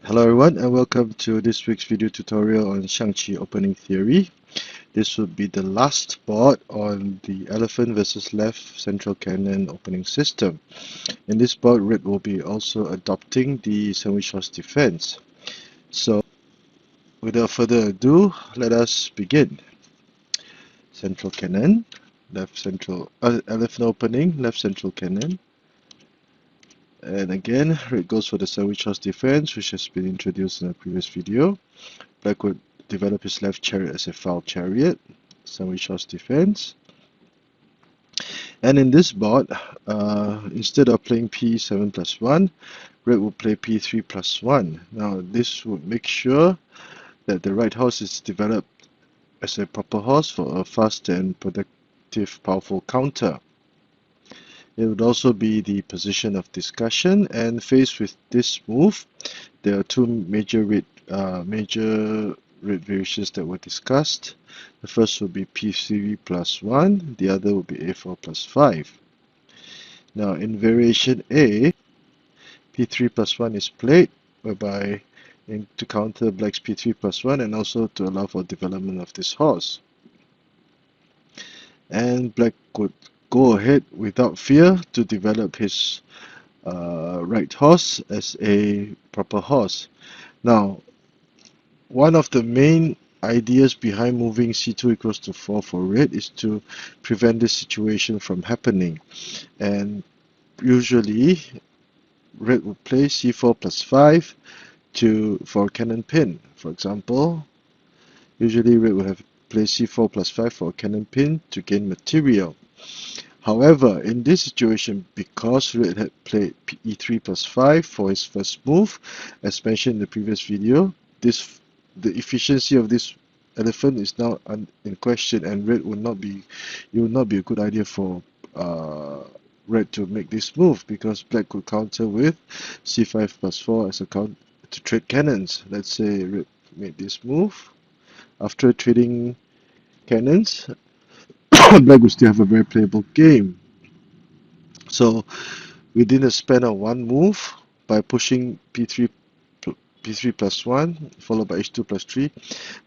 Hello everyone and welcome to this week's video tutorial on Xiangqi opening theory. This would be the last board on the elephant versus left central cannon opening system. In this board, red will be also adopting the sandwich horse defense. So without further ado, let us begin. Central cannon, left central elephant opening, left central cannon. And again, red goes for the sandwich horse defense, which has been introduced in a previous video. Black would develop his left chariot as a foul chariot, sandwich horse defense. And in this board, instead of playing p7 plus 1, red will play p3 plus 1. Now this would make sure that the right horse is developed as a proper horse for a fast and productive powerful counter. It would also be the position of discussion, and faced with this move, there are two major red variations that were discussed. The first will be p3 plus 1, the other will be a4 plus 5. Now in variation A, p3 plus 1 is played, whereby to counter black's p3 plus 1 and also to allow for development of this horse. And black could go ahead without fear to develop his right horse as a proper horse. Now, one of the main ideas behind moving c2 equals to 4 for red is to prevent this situation from happening. And usually, red will play c4 plus 5 for cannon pin. For example, usually red will have play c4 plus 5 for a cannon pin to gain material. However, in this situation, because red had played e3 plus 5 for his first move, as mentioned in the previous video, the efficiency of this elephant is now in question, and red would not be a good idea for red to make this move, because black could counter with c5 plus 4 as a count to trade cannons. Let's say red made this move. After trading cannons, black will still have a very playable game. So within a span of one move, by pushing p3 plus 1 followed by h2 plus 3,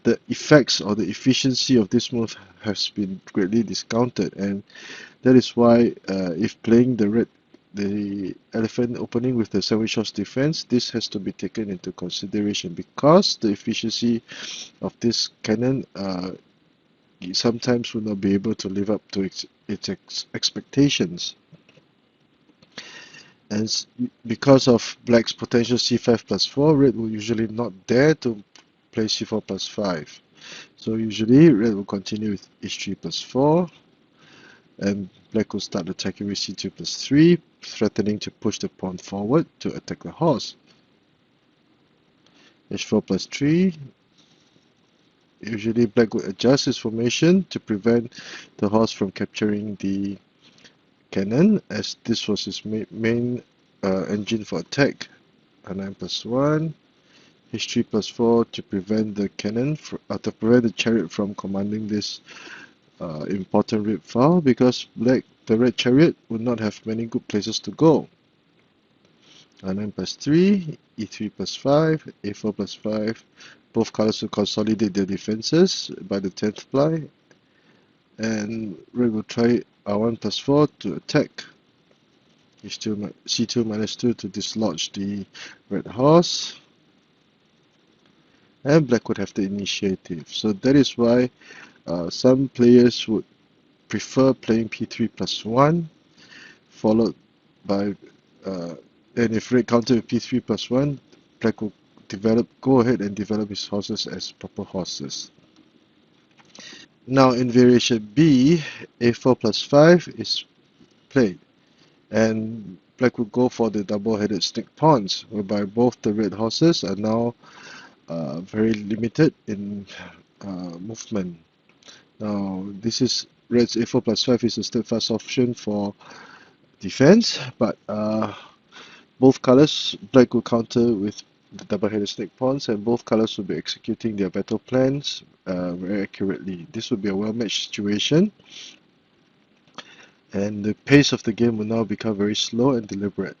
the effects or the efficiency of this move has been greatly discounted, and that is why if playing the elephant opening with the sandwich horse defense, this has to be taken into consideration, because the efficiency of this cannon sometimes will not be able to live up to its expectations. And because of black's potential c5 plus 4, red will usually not dare to play c4 plus 5. So usually red will continue with h3 plus 4, and black will start attacking with c2 plus 3, threatening to push the pawn forward to attack the horse. h4 plus 3, usually black will adjust his formation to prevent the horse from capturing the cannon, as this was his main engine for attack. a9 plus 1, h3 plus 4 to prevent the cannon, to prevent the chariot from commanding this important red file, because the red chariot would not have many good places to go. a9 plus 3, e3 plus 5, a4 plus 5, both colors will consolidate their defenses by the 10th ply, and red will try r1 plus 4 to attack. c2 minus 2 to dislodge the red horse, and black would have the initiative. So that is why some players would prefer playing p3 plus 1, followed by and if red counter with p3 plus 1, black will go ahead and develop his horses as proper horses. Now in variation B, a4 plus 5 is played, and black will go for the double-headed snake pawns, whereby both the red horses are now very limited in movement. Now this is red's a4 plus 5 is a steadfast option for defense, but both colors, black will counter with the double-headed snake pawns, and both colors will be executing their battle plans very accurately. This will be a well-matched situation, and the pace of the game will now become very slow and deliberate.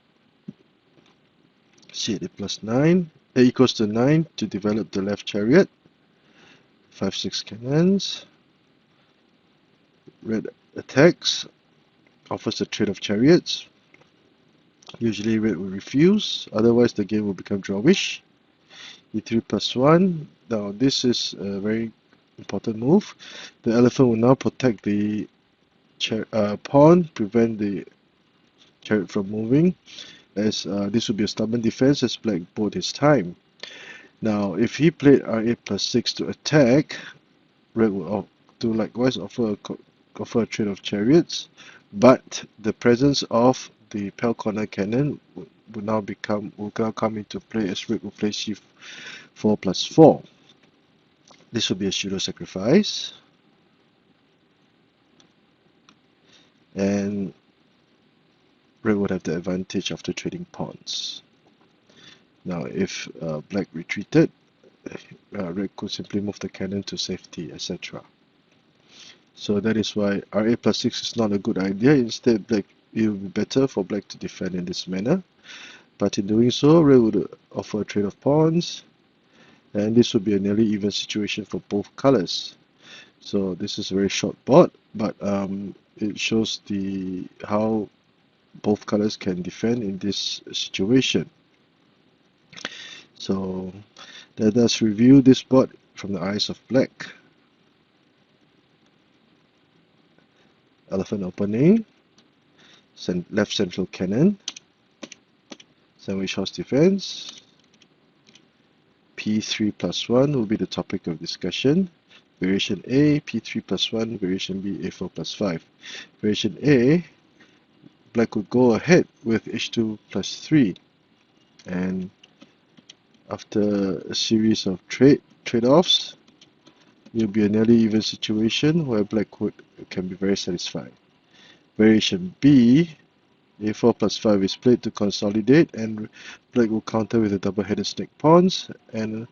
c8 plus 9, A equals to 9 to develop the left chariot. 5-6 cannons. Red attacks, offers a trade of chariots. Usually red will refuse, otherwise the game will become drawish. E3 plus 1. Now this is a very important move. The elephant will now protect the pawn, prevent the chariot from moving, as this would be a stubborn defense as black bought his time. Now if he played r8 plus 6 to attack, red will do likewise, offer a trade of chariots, but the presence of the pale corner cannon will now come into play as red will play c4 plus 4. This will be a pseudo sacrifice, and red would have the advantage after trading pawns. Now if black retreated, red could simply move the cannon to safety, etc. So that is why r8 plus 6 is not a good idea. Instead, it will be better for black to defend in this manner. But in doing so, red would offer a trade of pawns, and this would be a nearly even situation for both colors. So this is a very short board, but it shows how both colors can defend in this situation. So let us review this board from the eyes of black. Elephant opening, left central cannon, sandwich horse defense. P3 plus 1 will be the topic of discussion. Variation A, P3 plus 1, variation B, A4 plus 5. Variation A, black would go ahead with H2 plus 3, and after a series of trade-offs, it will be a nearly even situation where black can be very satisfied. Variation B, A4 plus 5 is played to consolidate, and black will counter with the double-headed snake pawns, and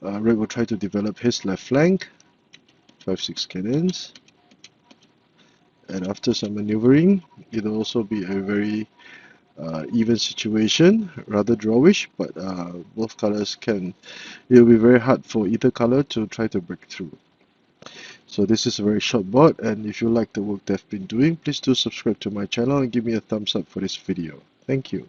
red will try to develop his left flank. 5-6 cannons, and after some maneuvering, it will also be a very even situation, rather drawish, but both colors it will be very hard for either color to try to break through. So this is a very short board, and if you like the work that I've been doing, please do subscribe to my channel and give me a thumbs up for this video. Thank you.